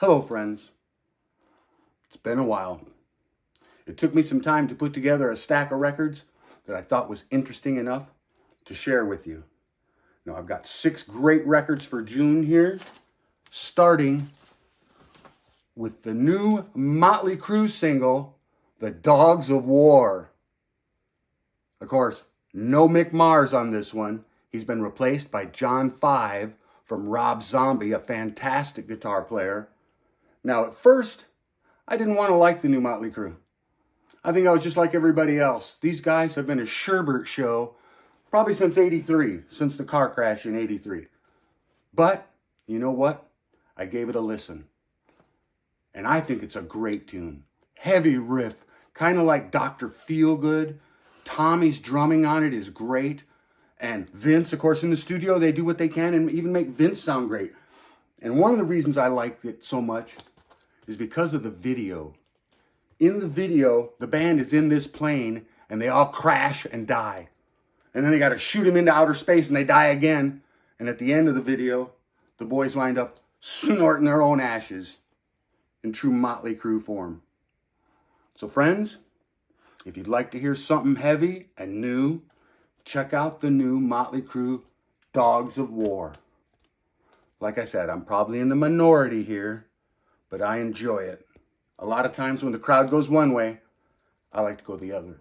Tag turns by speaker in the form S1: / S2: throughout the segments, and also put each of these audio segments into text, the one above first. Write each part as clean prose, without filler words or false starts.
S1: Hello, friends. It's been a while. It took me some time to put together a stack of records that I thought was interesting enough to share with you. Now, I've got 6 great records for June here, starting with the new Motley Crue single, The Dogs of War. Of course, no Mick Mars on this one. He's been replaced by John Five from Rob Zombie, a fantastic guitar player. Now, at first, I didn't want to like the new Motley Crue. I think I was just like everybody else. These guys have been a Sherbert show probably since '83, since the car crash in '83. But, you know what? I gave it a listen. And I think it's a great tune. Heavy riff, kind of like Dr. Feelgood. Tommy's drumming on it is great. And Vince, of course, in the studio, they do what they can and even make Vince sound great. And one of the reasons I like it so much is because of the video. In the video, the band is in this plane and they all crash and die. And then they got to shoot them into outer space and they die again. And at the end of the video, the boys wind up snorting their own ashes in true Motley Crue form. So friends, if you'd like to hear something heavy and new, check out the new Motley Crue Dogs of War. Like I said, I'm probably in the minority here, but I enjoy it. A lot of times when the crowd goes one way, I like to go the other.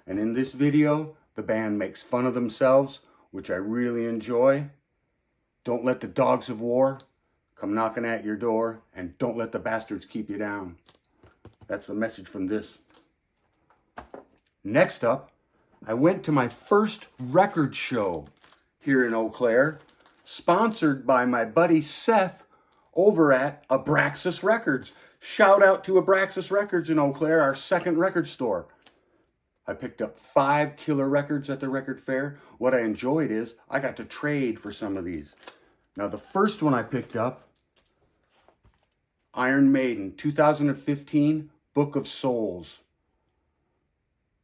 S1: And in this video, the band makes fun of themselves, which I really enjoy. Don't let the dogs of war come knocking at your door, and don't let the bastards keep you down. That's the message from this. Next up, I went to my first record show here in Eau Claire, sponsored by my buddy Seth over at Abraxas Records. Shout out to Abraxas Records in Eau Claire, our second record store. I picked up 5 killer records at the record fair. What I enjoyed is I got to trade for some of these. Now, the first one I picked up, Iron Maiden, 2015, Book of Souls.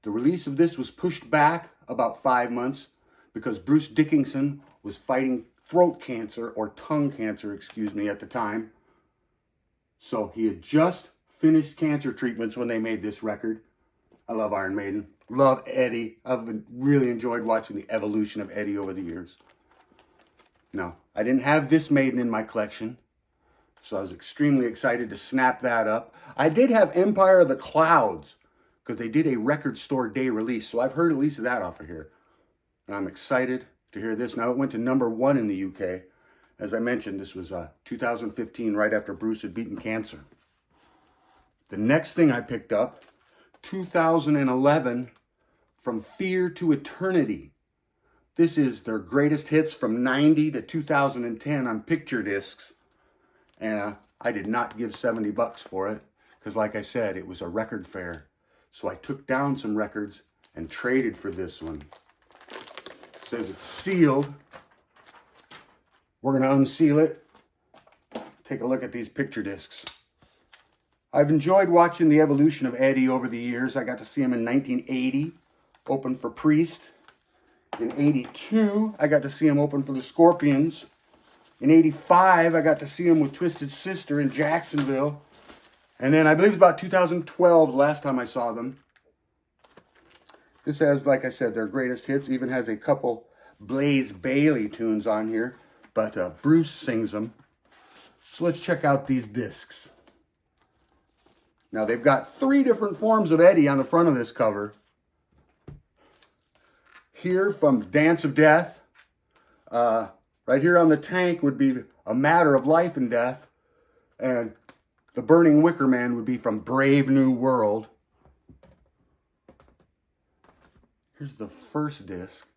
S1: The release of this was pushed back about 5 months because Bruce Dickinson was fighting throat cancer, or tongue cancer, at the time. So he had just finished cancer treatments when they made this record. I love Iron Maiden. Love Eddie. I've really enjoyed watching the evolution of Eddie over the years. Now, I didn't have this Maiden in my collection, so I was extremely excited to snap that up. I did have Empire of the Clouds, because they did a record store day release, so I've heard at least of that off of here. And I'm excited to hear this. Now, it went to #1 in the UK. As I mentioned, this was 2015, right after Bruce had beaten cancer. The next thing I picked up, 2011, From Fear to Eternity. This is their greatest hits from '90 to 2010 on picture discs. And I did not give $70 for it, because like I said, it was a record fair. So I took down some records and traded for this one. It says it's sealed. We're going to unseal it. Take a look at these picture discs. I've enjoyed watching the evolution of Eddie over the years. I got to see him in 1980, open for Priest. In '82, I got to see him open for the Scorpions. In '85, I got to see him with Twisted Sister in Jacksonville. And then I believe it's about 2012 last time I saw them. This has, like I said, their greatest hits. Even has a couple Blaze Bayley tunes on here. But Bruce sings them. So let's check out these discs. Now, they've got 3 different forms of Eddie on the front of this cover. Here from Dance of Death. Right here on the tank would be A Matter of Life and Death. And the Burning Wicker Man would be from Brave New World. Here's the first disc.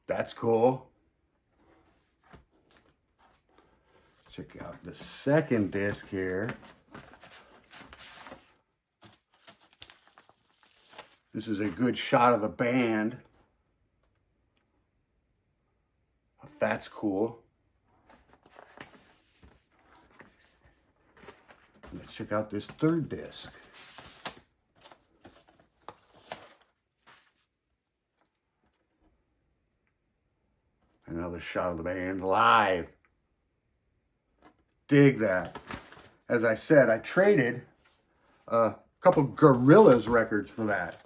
S1: That's cool. Check out the second disc here. This is a good shot of the band. That's cool. Let's check out this third disc. Another shot of the band live. Dig that. As I said, I traded a couple Gorillaz records for that.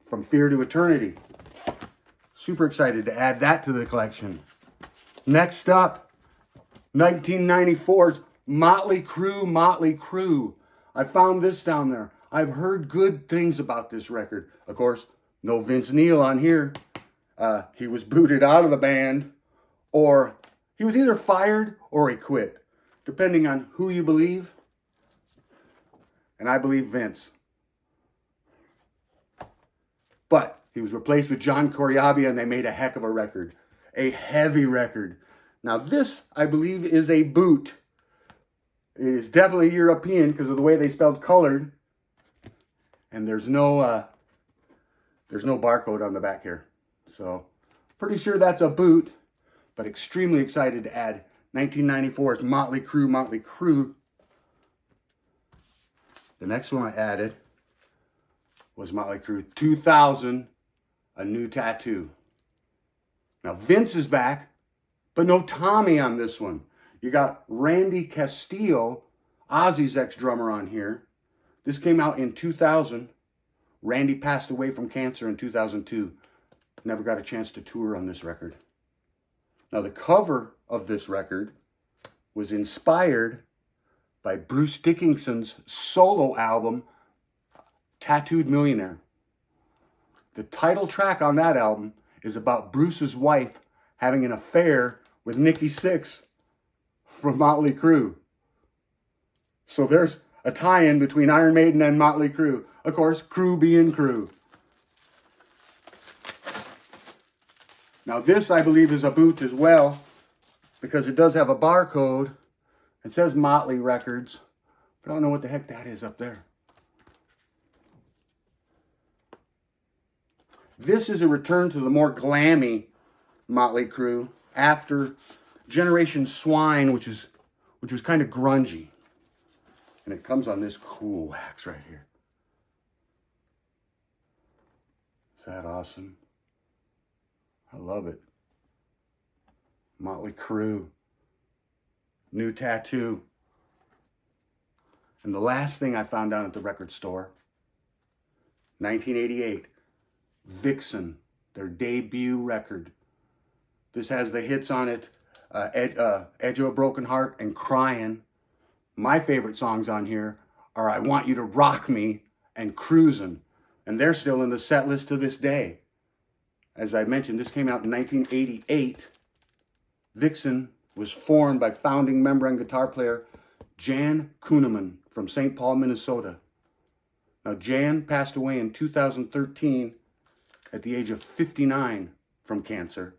S1: From Fear to Eternity. Super excited to add that to the collection. Next up, 1994's Motley Crue. I found this down there. I've heard good things about this record. Of course, no Vince Neil on here. He was booted out of the band, or he was either fired or he quit, depending on who you believe. And I believe Vince. But he was replaced with John Coriabia, and they made a heck of a record. A heavy record. Now this, I believe, is a boot. It is definitely European because of the way they spelled colored. And there's no barcode on the back here. So, pretty sure that's a boot. But extremely excited to add 1994's Motley Crue. The next one I added was Motley Crue 2000, A New Tattoo. Now Vince is back, but no Tommy on this one. You got Randy Castillo, Ozzy's ex-drummer, on here. This came out in 2000. Randy passed away from cancer in 2002. Never got a chance to tour on this record. Now the cover of this record was inspired by Bruce Dickinson's solo album, Tattooed Millionaire. The title track on that album is about Bruce's wife having an affair with Nikki Sixx from Motley Crue. So there's a tie-in between Iron Maiden and Motley Crue. Of course, Crue being Crue. Now this, I believe, is a boot as well, because it does have a barcode. It says Motley Records, but I don't know what the heck that is up there. This is a return to the more glammy Motley Crue after Generation Swine, which was kind of grungy. And it comes on this cool wax right here. Is that awesome? I love it. Motley Crue. New Tattoo. And the last thing I found out at the record store, 1988, Vixen, their debut record. This has the hits on it, Edge of a Broken Heart and Crying. My favorite songs on here are I Want You to Rock Me and Cruisin'. And they're still in the set list to this day. As I mentioned, this came out in 1988. Vixen was formed by founding member and guitar player Jan Kuhneman from St. Paul, Minnesota. Now, Jan passed away in 2013 at the age of 59 from cancer.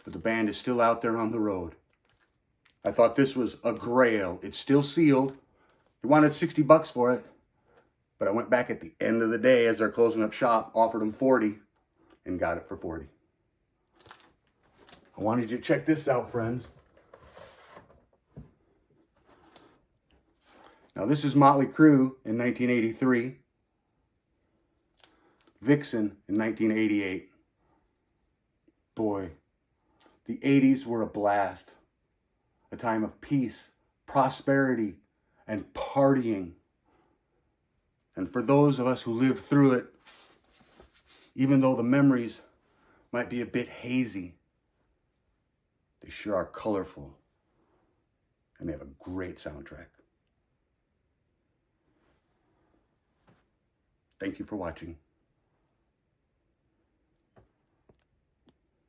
S1: But the band is still out there on the road. I thought this was a grail. It's still sealed. They wanted $60 for it. But I went back at the end of the day as they're closing up shop, offered them $40, and got it for $40. I wanted you to check this out, friends. Now, this is Motley Crue in 1983. Vixen in 1988. Boy, the 80s were a blast. A time of peace, prosperity, and partying. And for those of us who lived through it, even though the memories might be a bit hazy, they sure are colorful. And they have a great soundtrack. Thank you for watching.